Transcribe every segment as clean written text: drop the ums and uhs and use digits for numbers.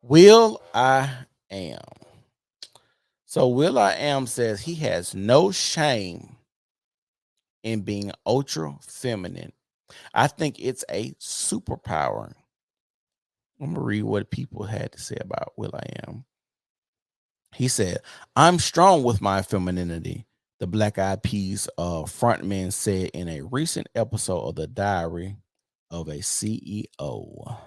Will I am. So Will I am says he has no shame in being ultra feminine. I think it's a superpower. I'm gonna read what people had to say about Will I am. He said, "I'm strong with my femininity." The Black Eyed Peas frontman said in a recent episode of The Diary of a CEO.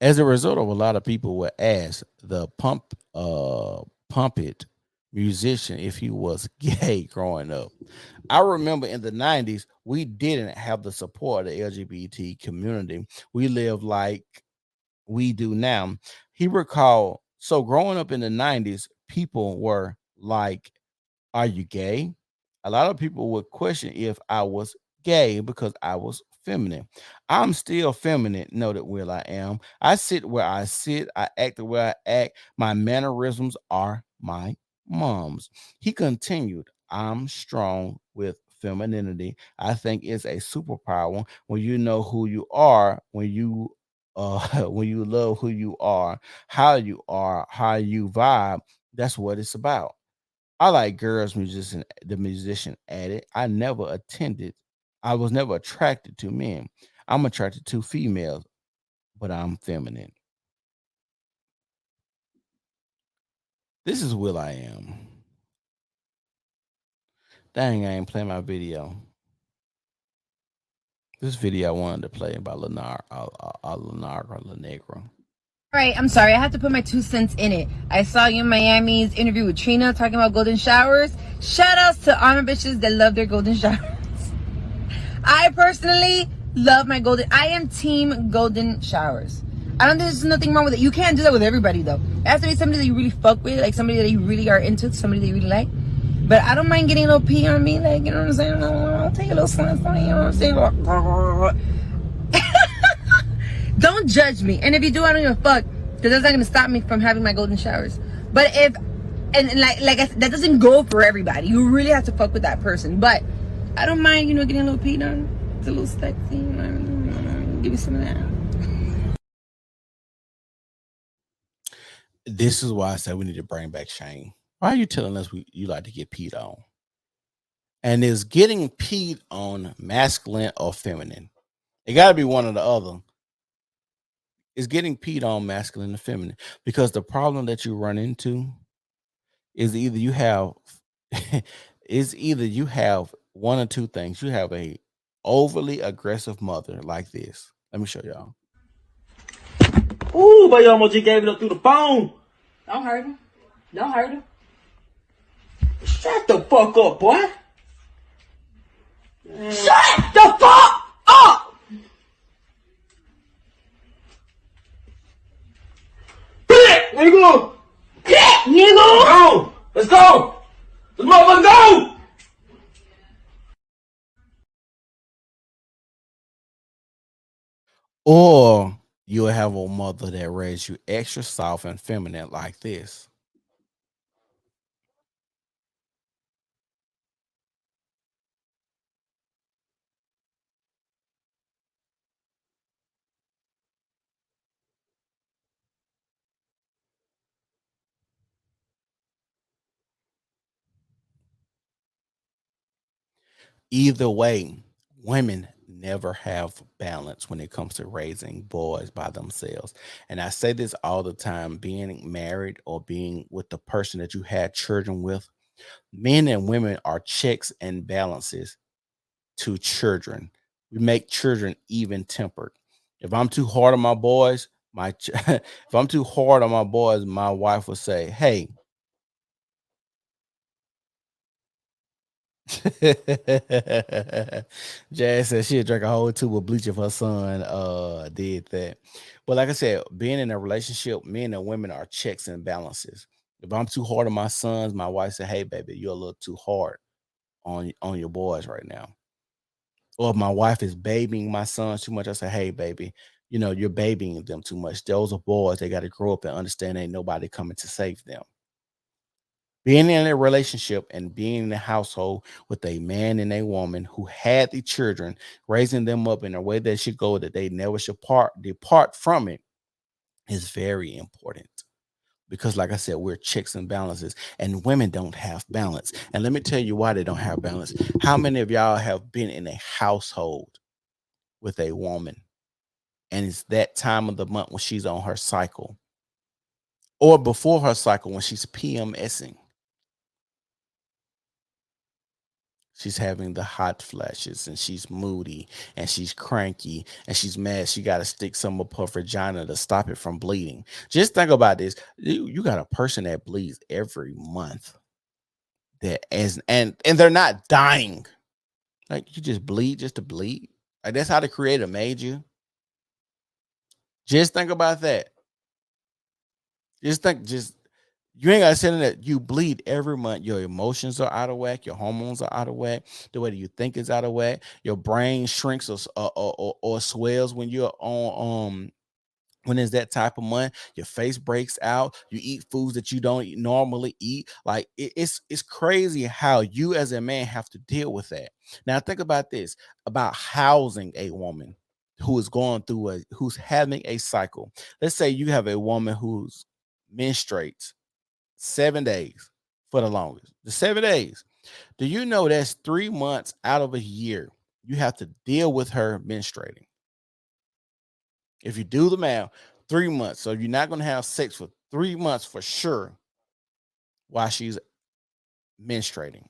As a result of a lot of people would ask the pump it musician if he was gay growing up. I remember in the 90s, we didn't have the support of the LGBT community. We lived like we do now. He recalled, so growing up in the 90s, people were like, "Are you gay?" A lot of people would question if I was gay because I was feminine. I'm still feminine, noted Will I am. I sit where I sit, I act the way I act. My mannerisms are my mom's. He continued, I'm strong with femininity. I think it's a superpower when you know who you are, when you when you love who you are, how you vibe. That's what it's about. I like girls musician the musician added. I was never attracted to men. I'm attracted to females, but I'm feminine. This is Will I am. Dang, I ain't playing my video. This video I wanted to play by Lenar Lenegro. All right, I'm sorry. I have to put my 2 cents in it. I saw you in Miami's interview with Trina talking about golden showers. Shout outs to honor bitches that love their golden showers. I personally love my golden. I am team golden showers. I don't think there's nothing wrong with it. You can't do that with everybody though. It has to be somebody that you really fuck with, like somebody that you really are into, somebody that you really like. But I don't mind getting a little pee on me, like, you know what I'm saying? I'll take a little slant on you, you know what I'm saying? Don't judge me. And if you do, I don't give a fuck. Because that's not going to stop me from having my golden showers. But if, and that doesn't go for everybody. You really have to fuck with that person. But I don't mind, getting a little peed on. It's a little sexy. Give me some of that. This is why I said we need to bring back shame. Why are you telling us you like to get peed on? And is getting peed on masculine or feminine? It got to be one or the other. Is getting peed on masculine or feminine? Because the problem that you run into is either you have one or two things. You have a overly aggressive mother like this. Let me show y'all. Ooh, but you almost just gave it up through the phone. Don't hurt him. Don't hurt him. Shut the fuck up, boy. Shut the fuck up! Nigga! Nigga! Go! Let's go! Let's motherfucker go! Or you'll have a mother that raised you extra soft and feminine like this. Either way, women never have balance when it comes to raising boys by themselves. And I say this all the time, being married or being with the person that you had children with, men and women are checks and balances to children. We make children even tempered. If I'm too hard on my boys, if I'm too hard on my boys, my wife will say, "Hey, Jazz said she'd drink a whole tube of bleach if her son did that." But like I said, being in a relationship, men and women are checks and balances. If I'm too hard on my sons, my wife said, "Hey, baby, you're a little too hard on your boys right now." Or if my wife is babying my sons too much, I say, "Hey, baby, you're babying them too much. Those are boys. They got to grow up and understand ain't nobody coming to save them." Being in a relationship and being in a household with a man and a woman who had the children, raising them up in a way that should go, that they never should depart from it, is very important. Because, like I said, we're checks and balances, and women don't have balance. And let me tell you why they don't have balance. How many of y'all have been in a household with a woman, and it's that time of the month when she's on her cycle, or before her cycle when she's PMSing? She's having the hot flashes, and she's moody, and she's cranky, and she's mad. She got to stick some up her vagina to stop it from bleeding. Just think about this. You got a person that bleeds every month, that as and they're not dying. Like, you just bleed just to bleed. Like, that's how the creator made you. Just think about that. Just you ain't gotta say that you bleed every month. Your emotions are out of whack. Your hormones are out of whack. The way that you think is out of whack. Your brain shrinks or swells when you're on when it's that type of month. Your face breaks out. You eat foods that you don't normally eat. Like, it's crazy how you as a man have to deal with that. Now think about this, about housing a woman who is going through who's having a cycle. Let's say you have a woman who's menstruates 7 days for the longest. The 7 days. Do you know that's 3 months out of a year you have to deal with her menstruating? If you do the math, 3 months. So you're not going to have sex for 3 months for sure while she's menstruating.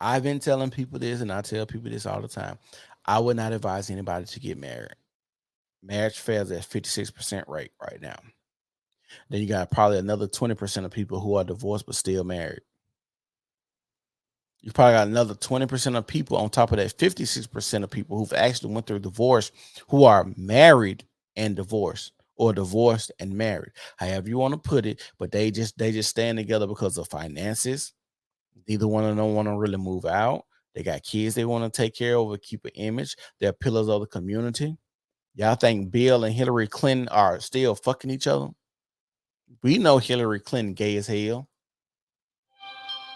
I've been telling people this, and I tell people this all the time. I would not advise anybody to get married. Marriage fails at 56% rate right now. Then you got probably another 20% of people who are divorced but still married. You probably got another 20% of people on top of that 56% of people who've actually went through divorce, who are married and divorced, or divorced and married, however you want to put it. But they just stand together because of finances. Neither one of them want to really move out. They got kids they want to take care of or keep an image. They're pillars of the community. Y'all think Bill and Hillary Clinton are still fucking each other? We know Hillary Clinton gay as hell.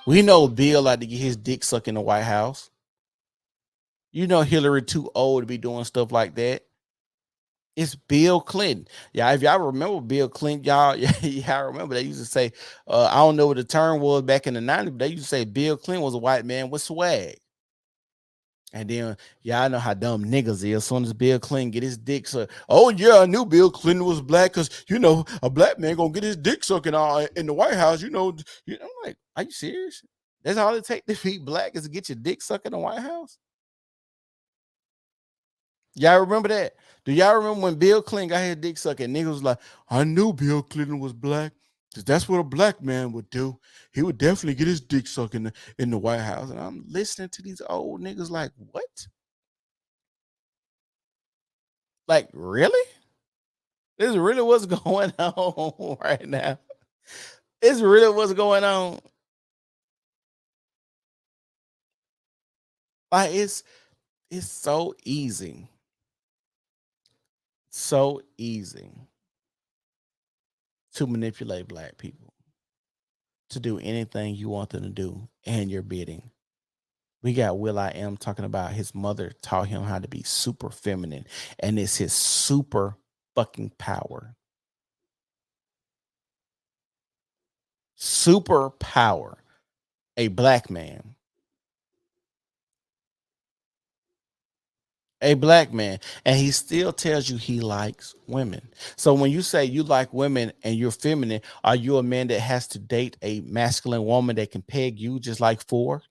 We know Bill like to get his dick sucked in the White House. You know Hillary too old to be doing stuff like that. It's Bill Clinton. Yeah, if y'all remember Bill Clinton, y'all remember they used to say, I don't know what the term was back in the 90s, but they used to say Bill Clinton was a white man with swag. And then y'all know how dumb niggas is. As soon as Bill Clinton get his dick sucked, oh yeah, I knew Bill Clinton was black because a black man gonna get his dick sucked in the White House. I'm like, are you serious? That's all it takes to be black, is to get your dick sucked in the White House. Y'all remember that? Do y'all remember when Bill Clinton got his dick sucked and niggas was like, I knew Bill Clinton was black because that's what a black man would do. He would definitely get his dick sucked in the White House. And I'm listening to these old niggas like, what? Like, really? This is really what's going on right now. It's really what's going on. Like, it's so easy to manipulate black people to do anything you want them to do and you're bidding. We got I.Am talking about his mother taught him how to be super feminine, and it's his super fucking power. Super power. A black man. A black man. And he still tells you he likes women. So when you say you like women and you're feminine, are you a man that has to date a masculine woman that can peg you just like four?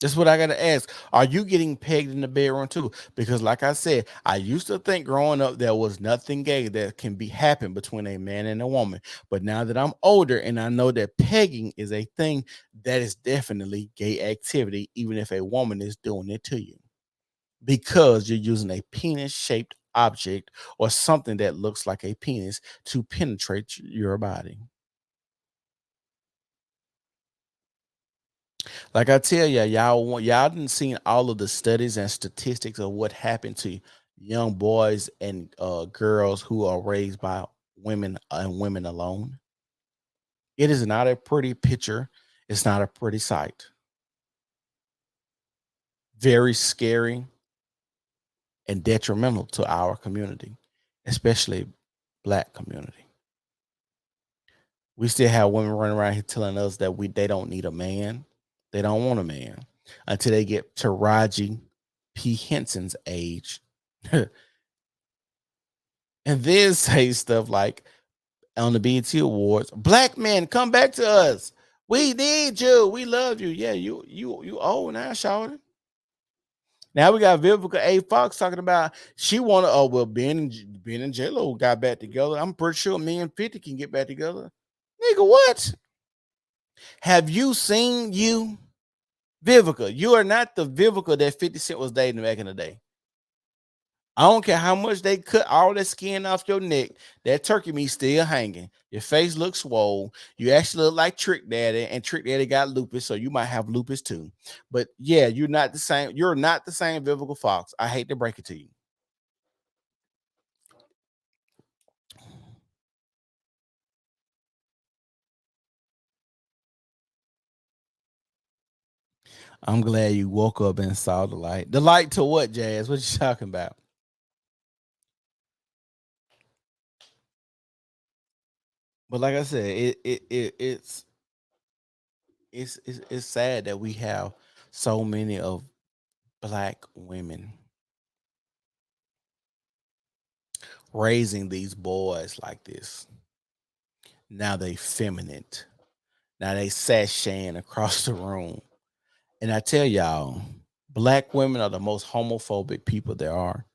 That's what I gotta ask. Are you getting pegged in the bedroom too? Because, like I said, I used to think growing up there was nothing gay that can be happen between a man and a woman. But now that I'm older and I know that pegging is a thing, that is definitely gay activity, even if a woman is doing it to you, because you're using a penis-shaped object or something that looks like a penis to penetrate your body. Like I tell y'all didn't seen all of the studies and statistics of what happened to young boys and girls who are raised by women and women alone. It is not a pretty picture. It's not a pretty sight. Very scary and detrimental to our community, especially black community. We still have women running around here telling us that they don't need a man. They don't want a man until they get to Raji P. Henson's age. And then say stuff like on the BET Awards, black men, come back to us. We need you. We love you. Yeah, you old now, shawty. Now we got Vivica A. Fox talking about she wanna well Ben and J Lo got back together. I'm pretty sure me and 50 can get back together. Nigga, what? Have you seen you? Vivica, you are not the Vivica that 50 Cent was dating back in the day. I don't care how much they cut all that skin off your neck, that turkey meat still hanging. Your face looks swole. You actually look like Trick Daddy, and Trick Daddy got lupus, so you might have lupus too. But yeah, you're not the same. You're not the same Vivica Fox. I hate to break it to you. I'm glad you woke up and saw the light. The light to what, Jazz? What you talking about? But like I said, it's sad that we have so many of black women raising these boys like this. Now they feminine. Now they sashaying across the room. And I tell y'all, black women are the most homophobic people there are.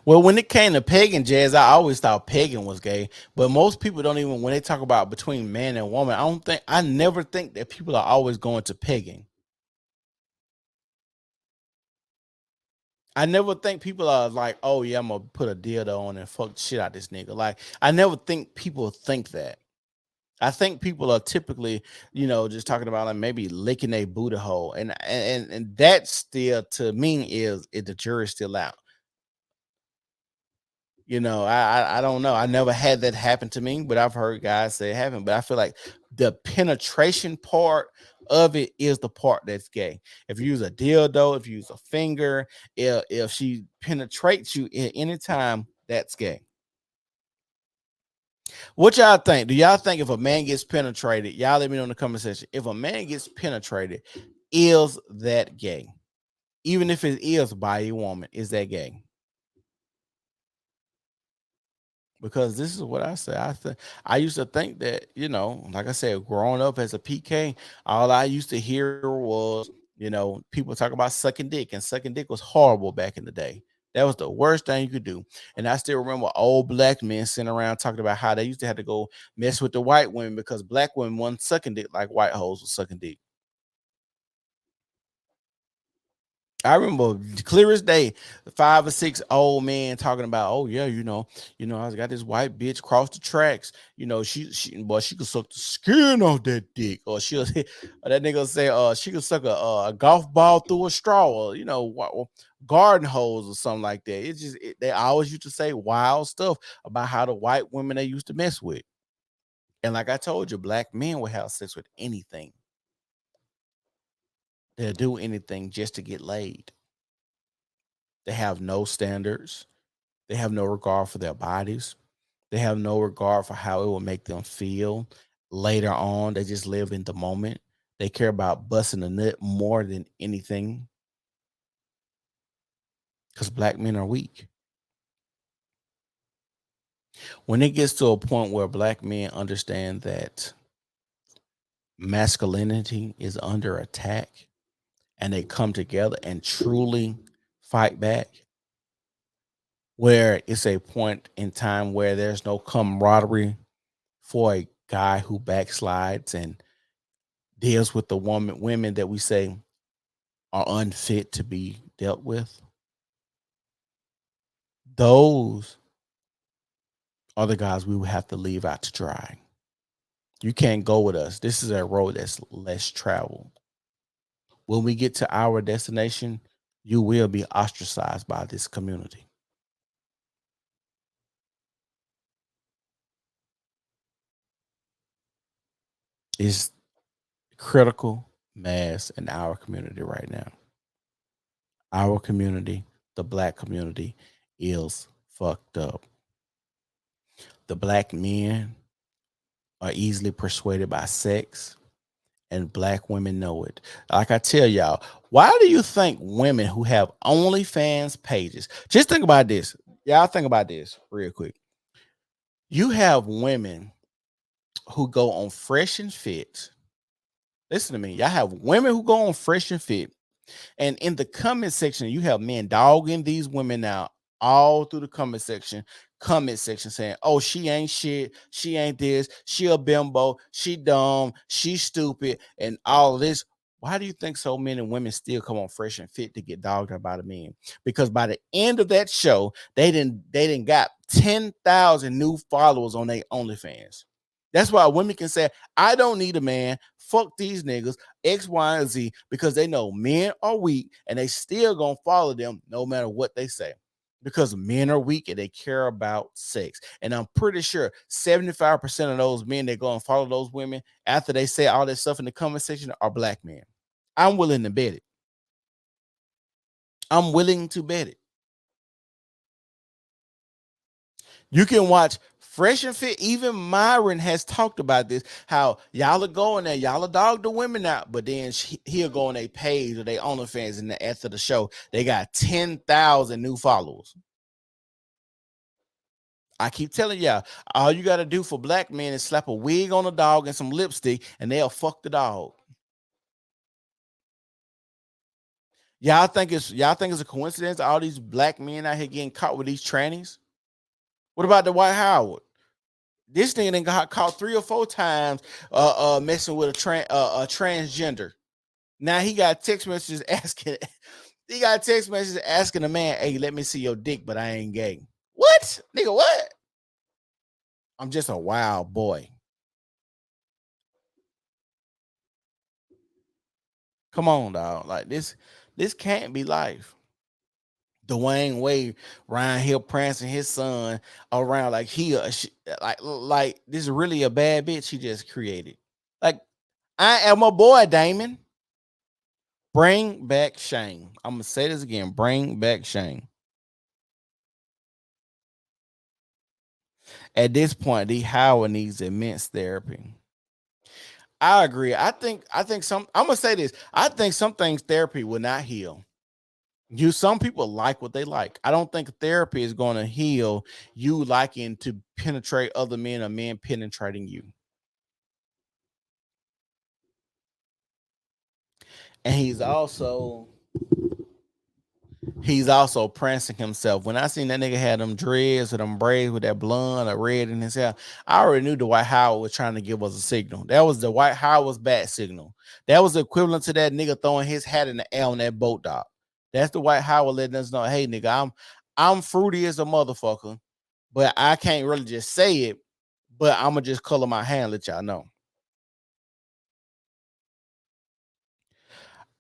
Well, when it came to pagan jazz, I always thought pagan was gay. But most people don't even when they talk about between man and woman, I never think that people are always going to pagan. I never think people are like, oh yeah, I'm gonna put a dildo on and fuck the shit out this nigga. Like I never think people think that. I think people are typically, just talking about like maybe licking a booty hole, and that still to me is the jury's still out. I don't know. I never had that happen to me, but I've heard guys say it happened. But I feel like the penetration part of it is the part that's gay. If you use a dildo, if you use a finger, if she penetrates you at any time, that's gay. What y'all think? Do y'all think if a man gets penetrated, y'all let me know in the comment section. If a man gets penetrated, is that gay? Even if it is by a woman, is that gay? Because this is what I say. I used to think that, like I said, growing up as a PK, all I used to hear was, people talk about sucking dick, and sucking dick was horrible back in the day. That was the worst thing you could do. And I still remember old black men sitting around talking about how they used to have to go mess with the white women because black women weren't sucking dick like white hoes were sucking dick. I remember clear as day, 5 or 6 old men talking about, oh yeah, I got this white bitch cross the tracks. She could suck the skin off that dick, or she'll, or that nigga say, she could suck a golf ball through a straw, or garden hose or something like that. They always used to say wild stuff about how the white women they used to mess with, and like I told you, black men will have sex with anything. They'll do anything just to get laid. They have no standards. They have no regard for their bodies. They have no regard for how it will make them feel later on. They just live in the moment. They care about busting a nut more than anything because black men are weak. When it gets to a point where black men understand that masculinity is under attack and they come together and truly fight back, where it's a point in time where there's no camaraderie for a guy who backslides and deals with the women that we say are unfit to be dealt with. Those are the guys we would have to leave out to dry. You can't go with us. This is a road that's less traveled. When we get to our destination, you will be ostracized by this community. It's critical mass in our community right now. Our community, the black community, is fucked up. The black men are easily persuaded by sex, and black women know it. Like I tell y'all, why do you think women who have OnlyFans pages, just think about this. Y'all think about this real quick. You have women who go on Fresh and Fit. Listen to me. Y'all have women who go on Fresh and Fit. And in the comment section, you have men dogging these women out all through the comment section saying, oh, she ain't shit, she ain't this, she a bimbo, she dumb, she stupid, and all this. Why do you think so many women still come on Fresh and Fit to get dogged out by the men? Because by the end of that show, they didn't got 10,000 new followers on their OnlyFans. That's why women can say, I don't need a man. Fuck these niggas. X, Y, and Z, because they know men are weak and they still gonna follow them no matter what they say. Because men are weak and they care about sex. And I'm pretty sure 75% of those men that go and follow those women after they say all that stuff in the comment section are black men. I'm willing to bet it. I'm willing to bet it. You can watch Fresh and Fit. Even Myron has talked about this. How y'all are going there, y'all are dog the women out, but then he'll go on their page or their OnlyFans, and after the show, they got 10,000 new followers. I keep telling y'all, all you got to do for black men is slap a wig on a dog and some lipstick, and they'll fuck the dog. Y'all think it's a coincidence? All these black men out here getting caught with these trannies. What about the White Howard? This thing then got caught 3 or 4 times messing with a transgender. Now he got text messages asking a man, hey, let me see your dick, but I ain't gay. What? Nigga, what? I'm just a wild boy. Come on, dog. Like this can't be life. Dwayne Wade, Ryan Hill prancing his son around like like this is really a bad bitch he just created. Like, I am a boy, Damon. Bring back Shane. I'm gonna say this again. Bring back Shane. At this point, D Howard needs immense therapy. I agree. I think some I'm gonna say this. I think some things therapy will not heal. Some people like what they like. I don't think therapy is gonna heal you liking to penetrate other men or men penetrating you. And he's also prancing himself. When I seen that nigga had them dreads or them braids with that blonde or red in his hair, I already knew Dwight Howard was trying to give us a signal. That was the Dwight Howard's bat signal. That was equivalent to that nigga throwing his hat in the air on that boat dock. That's the Dwight Howard letting us know, hey nigga, I'm fruity as a motherfucker, but I can't really just say it. But I'm gonna just color my hand, let y'all know.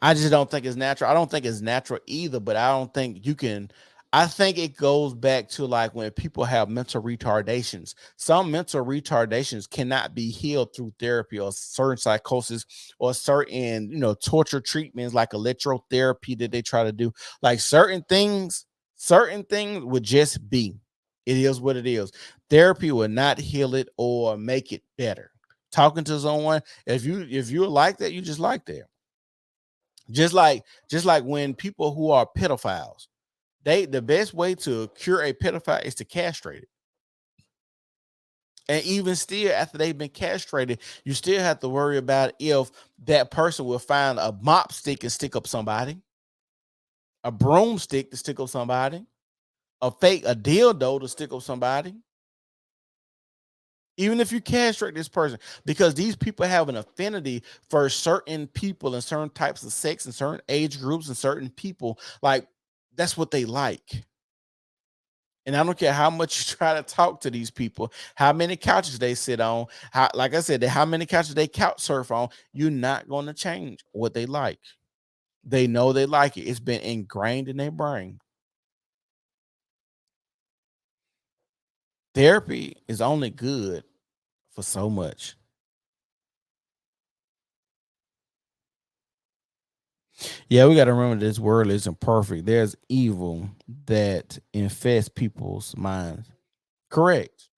I just don't think it's natural. I don't think it's natural either, but I don't think you can. I think it goes back to like when people have mental retardations. Some mental retardations cannot be healed through therapy or certain psychosis or certain, torture treatments like electrotherapy that they try to do. Like certain things would just be. It is what it is. Therapy will not heal it or make it better. Talking to someone, if you're like that, you just like that. Just like when people who are pedophiles, the best way to cure a pedophile is to castrate it. And even still, after they've been castrated, you still have to worry about if that person will find a mop stick and stick up somebody, a broomstick to stick up somebody, a dildo to stick up somebody. Even if you castrate this person, because these people have an affinity for certain people and certain types of sex and certain age groups and certain people, like that's what they like. And I don't care how much you try to talk to these people, how many couches they sit on, how, like I said, how many couches they couch surf on, you're not going to change what they like. They know they like it. It's been ingrained in their brain. Therapy is only good for so much. Yeah, we got to remember this world isn't perfect. There's evil that infests people's minds. Correct.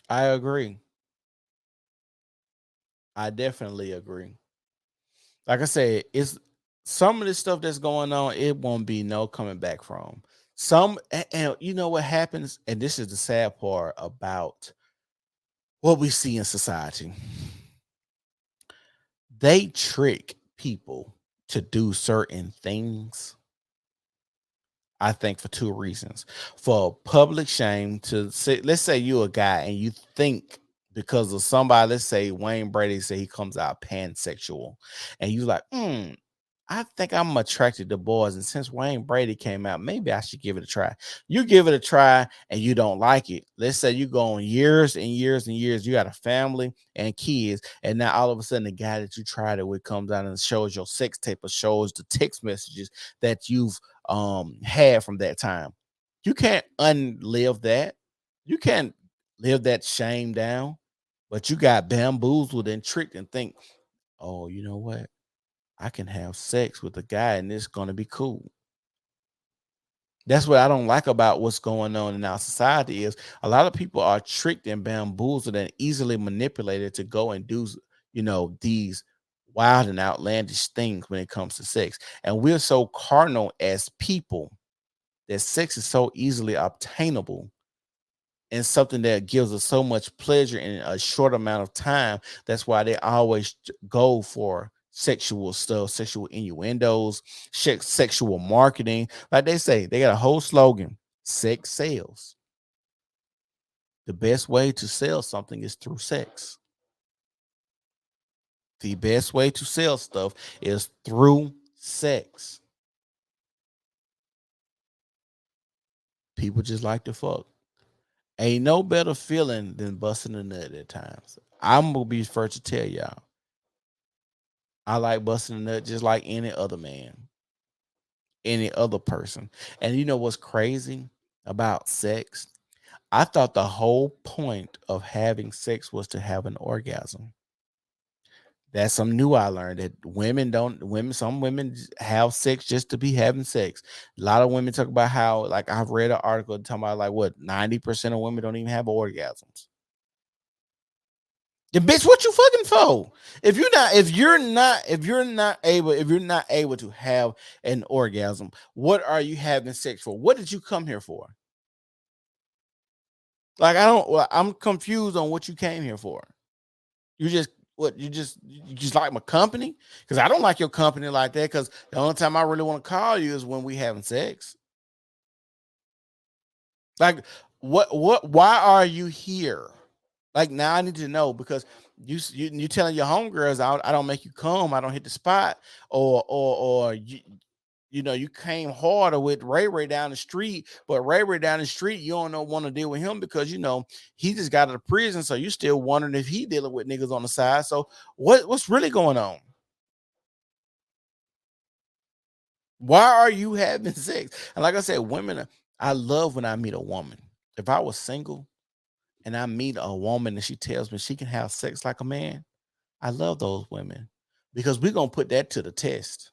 I agree. I definitely agree. Like I said, it's some of this stuff that's going on, it won't be no coming back from. And you know what happens, and this is the sad part about what we see in society. They trick people to do certain things, I think, for two reasons. For public shame, to say, let's say you're a guy and you think because of somebody, let's say Wayne Brady say he comes out pansexual, and you like, I think I'm attracted to boys. And since Wayne Brady came out, maybe I should give it a try. You give it a try and you don't like it. Let's say you go on years and years and years. You got a family and kids. And now all of a sudden, the guy that you tried it with comes out and shows your sex tape or shows the text messages that you've had from that time. You can't unlive that. You can't live that shame down. But you got bamboozled and tricked and think, oh, you know what? I can have sex with a guy and it's going to be cool. That's what I don't like about what's going on in our society is a lot of people are tricked and bamboozled and easily manipulated to go and do, these wild and outlandish things when it comes to sex. And we're so carnal as people that sex is so easily obtainable and something that gives us so much pleasure in a short amount of time. That's why they always go for sexual stuff, sexual innuendos, sexual marketing. Like they say, they got a whole slogan: sex sells. The best way to sell something is through sex. The best way to sell stuff is through sex. People just like to fuck. Ain't no better feeling than busting a nut at times. I'm gonna be first to tell y'all. I like busting a nut just like any other man, any other person. And you know what's crazy about sex? I thought the whole point of having sex was to have an orgasm. That's something new I learned that some women have sex just to be having sex. A lot of women talk about how, like, I've read an article talking about like what 90% of women don't even have orgasms. The bitch, what you fucking for? If you're not able to have an orgasm, what are you having sex for? What did you come here for? Like, I'm confused on what you came here for. You just you just like my company? Because I don't like your company like that. Because the only time I really want to call you is when we having sex. Like, why are you here? Like, now I need to know because you telling your homegirls I don't make you come, I don't hit the spot, or you came harder with Ray Ray down the street, but Ray Ray down the street you don't know want to deal with him because he just got out of prison, so you still wondering if he dealing with niggas on the side. So what's really going on? Why are you having sex? And like I said, I love when I meet a woman. If I was single and I meet a woman and she tells me she can have sex like a man, I love those women because we're gonna put that to the test.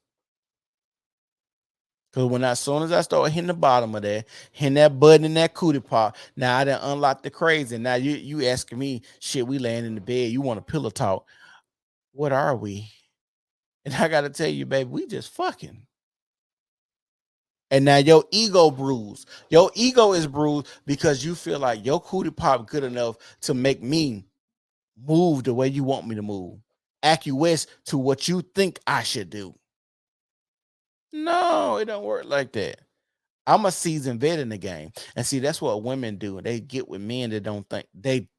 Because as soon as I start hitting the bottom of that, hitting that button in that cootie pot, now I done unlocked the crazy. Now you asking me, shit, we laying in the bed, you want a pillow talk. What are we? And I gotta tell you, baby, we just fucking. And now your ego bruised. Your ego is bruised because you feel like your cootie pop good enough to make me move the way you want me to move. Acquiesce to what you think I should do. No, it don't work like that. I'm a seasoned vet in the game. And see, that's what women do. They get with men that don't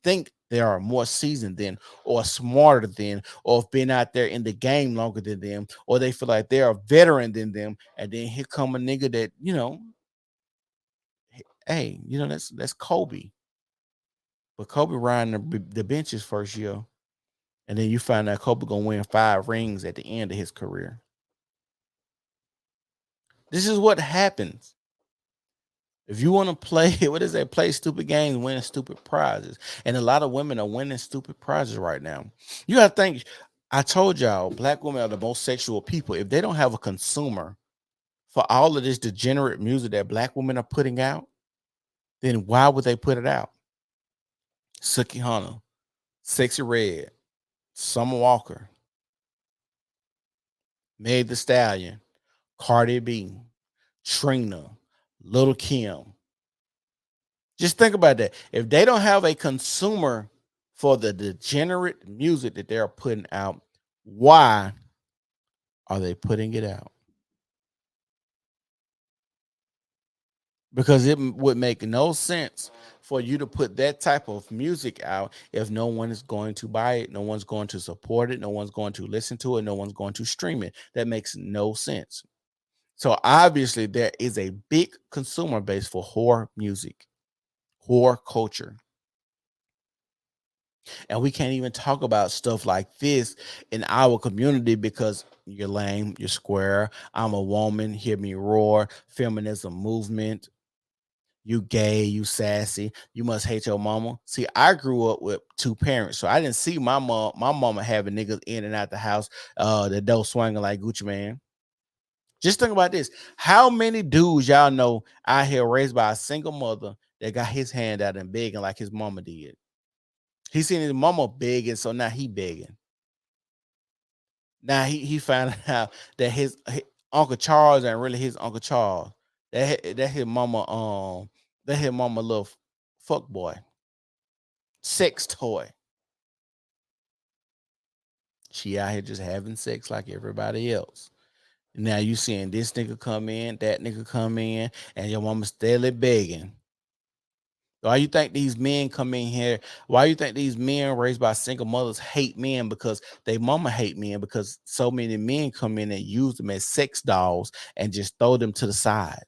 think they are more seasoned than or smarter than or have been out there in the game longer than them, or they feel like they're a veteran than them. And then here come a nigga that, hey, that's Kobe. But Kobe riding the benches first year, and then you find out Kobe gonna win 5 rings at the end of his career. This is what happens. If you want to play, what is that? Play stupid games, winning stupid prizes. And a lot of women are winning stupid prizes right now. You gotta think, I told y'all, black women are the most sexual people. If they don't have a consumer for all of this degenerate music that black women are putting out, then why would they put it out? Suki Hunter, Sexy Red, Summer Walker, Meg the Stallion, Cardi B, Trina, Little Kim. Just think about that. If they don't have a consumer for the degenerate music that they're putting out, why are they putting it out? Because it would make no sense for you to put that type of music out if no one is going to buy it, no one's going to support it, no one's going to listen to it, no one's going to stream it. That makes no sense. So obviously there is a big consumer base for whore music, whore culture. And we can't even talk about stuff like this in our community because you're lame, you're square, I'm a woman, hear me roar, feminism movement, you gay, you sassy, you must hate your mama. See, I grew up with 2 parents, so I didn't see my mama having niggas in and out the house, the door swinging like Gucci Man. Just think about this. How many dudes y'all know out here raised by a single mother that got his hand out and begging like his mama did? He seen his mama begging, so now he begging. Now he found out that his Uncle Charles ain't really his Uncle Charles. That his mama that his mama little fuck boy, sex toy. She out here just having sex like everybody else. Now you seeing this nigga come in, that nigga come in, and your mama steadily begging. Why you think these men come in here? Why you think these men raised by single mothers hate men? Because they mama hate men because so many men come in and use them as sex dolls and just throw them to the side.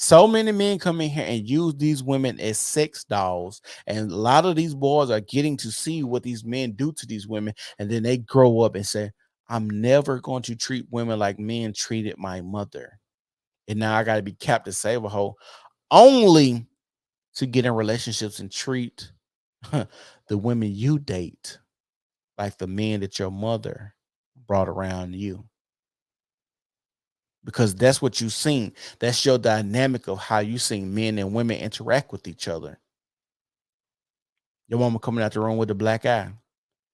So many men come in here and use these women as sex dolls, and a lot of these boys are getting to see what these men do to these women, and then they grow up and say, "I'm never going to treat women like men treated my mother, and now I got to be Captain Save a Hoe." Only to get in relationships and treat the women you date like the men that your mother brought around you. Because that's what you seen. That's your dynamic of how you seen men and women interact with each other. Your mama coming out the room with a black eye,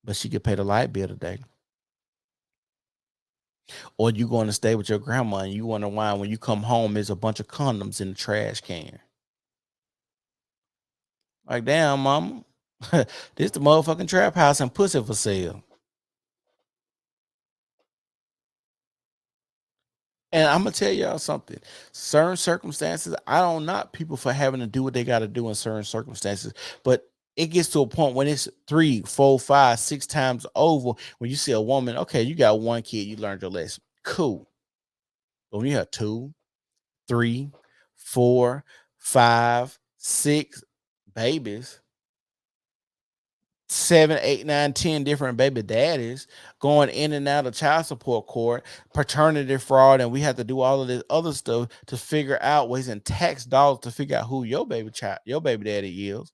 but she could pay the light bill today. Or you going to stay with your grandma and you wonder why when you come home, there's a bunch of condoms in the trash can. Like, damn, mama, this the motherfucking trap house and pussy for sale. And I'm gonna tell y'all something. Certain circumstances, I don't knock people for having to do what they got to do in certain circumstances, but it gets to a point when it's 3, 4, 5, 6 times over. When you see a woman, okay, you got 1 kid, you learned your lesson, cool. But when you have 2, 3, 4, 5, 6 babies, 7, 8, 9, 10 different baby daddies going in and out of child support court, paternity fraud, and we have to do all of this other stuff to figure out ways and tax dollars to figure out who your baby child, your baby daddy is.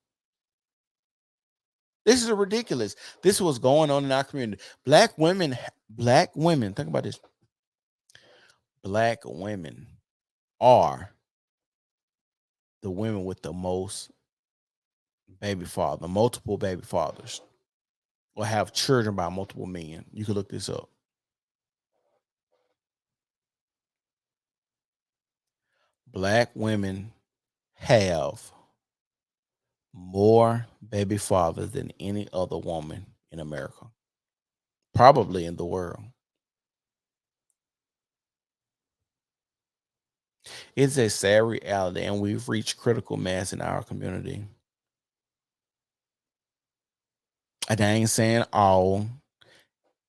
This is ridiculous. This is what's going on in our community. Black women, think about this. Black women are the women with the most multiple baby fathers, or have children by multiple men. You can look this up. Black women have more baby fathers than any other woman in America, probably in the world. It's a sad reality, and we've reached critical mass in our community. And I ain't saying all,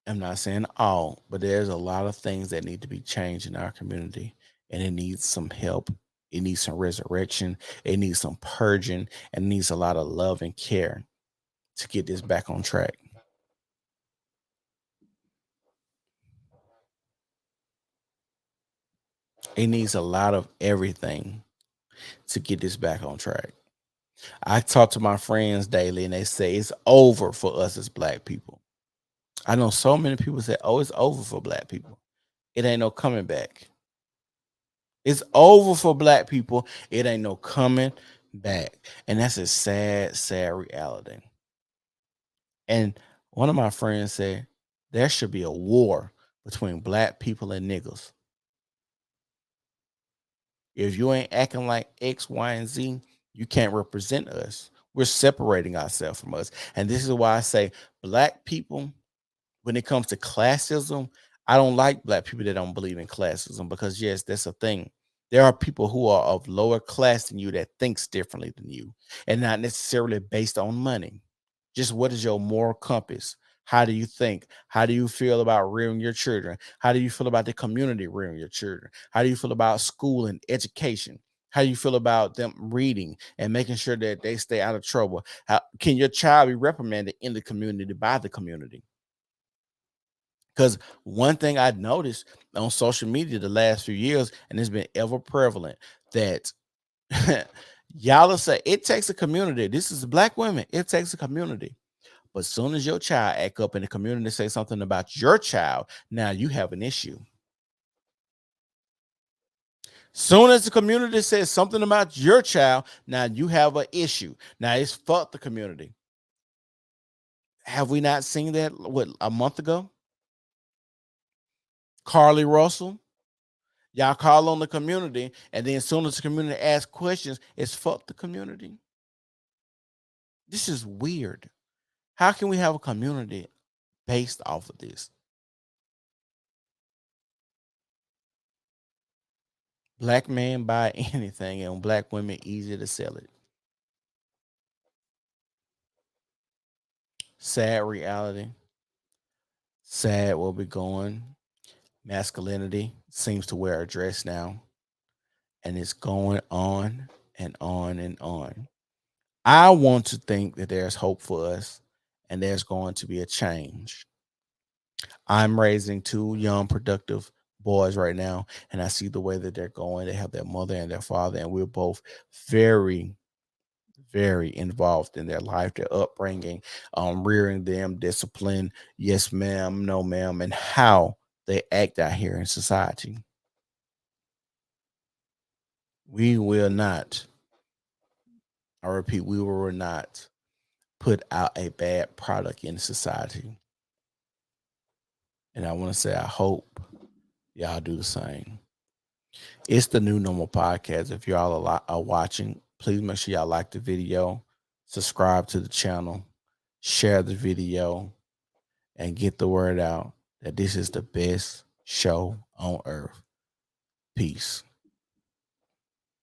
I'm not saying all, but there's a lot of things that need to be changed in our community, and it needs some help. It needs some resurrection. It needs some purging, and needs a lot of love and care to get this back on track. It needs a lot of everything to get this back on track. I talk to my friends daily and they say it's over for us as black people. I know so many people say, oh, it's over for black people. It ain't no coming back. It's over for black people. It ain't no coming back. And that's a sad, sad reality. And one of my friends said, there should be a war between black people and niggas. If you ain't acting like X, Y, and Z, you can't represent us. We're separating ourselves from us. And this is why I say black people, when it comes to classism, I don't like black people that don't believe in classism because yes, that's a thing. There are people who are of lower class than you that thinks differently than you and not necessarily based on money. Just what is your moral compass? How do you think? How do you feel about rearing your children? How do you feel about the community rearing your children? How do you feel about school and education? How do you feel about them reading and making sure that they stay out of trouble? How can your child be reprimanded in the community by the community? Because one thing I noticed on social media the last few years, and it's been ever prevalent, that y'all will say it takes a community. This is black women. It takes a community. But as soon as your child act up in the community, say something about your child, now you have an issue. Soon as the community says something about your child, now you have an issue. Now it's fuck the community. Have we not seen that what a month ago? Carly Russell. Y'all call on the community, and then as soon as the community asks questions, it's fuck the community. This is weird. How can we have a community based off of this? Black man buy anything, and black women easy to sell it. Sad reality. Sad where we're going. Masculinity seems to wear a dress now, and it's going on and on and on. I want to think that there's hope for us, and there's going to be a change. I'm raising two young, productive boys right now, and I see the way that they're going. They have their mother and their father, and we're both very, very involved in their life, their upbringing, rearing them, discipline, yes, ma'am, no, ma'am, and how they act out here in society. We will not, I repeat, we will not put out a bad product in society. And I want to say, I hope y'all do the same. It's the New Normal Podcast. If y'all are watching, please make sure y'all like the video, subscribe to the channel, share the video, and get the word out that this is the best show on earth. Peace.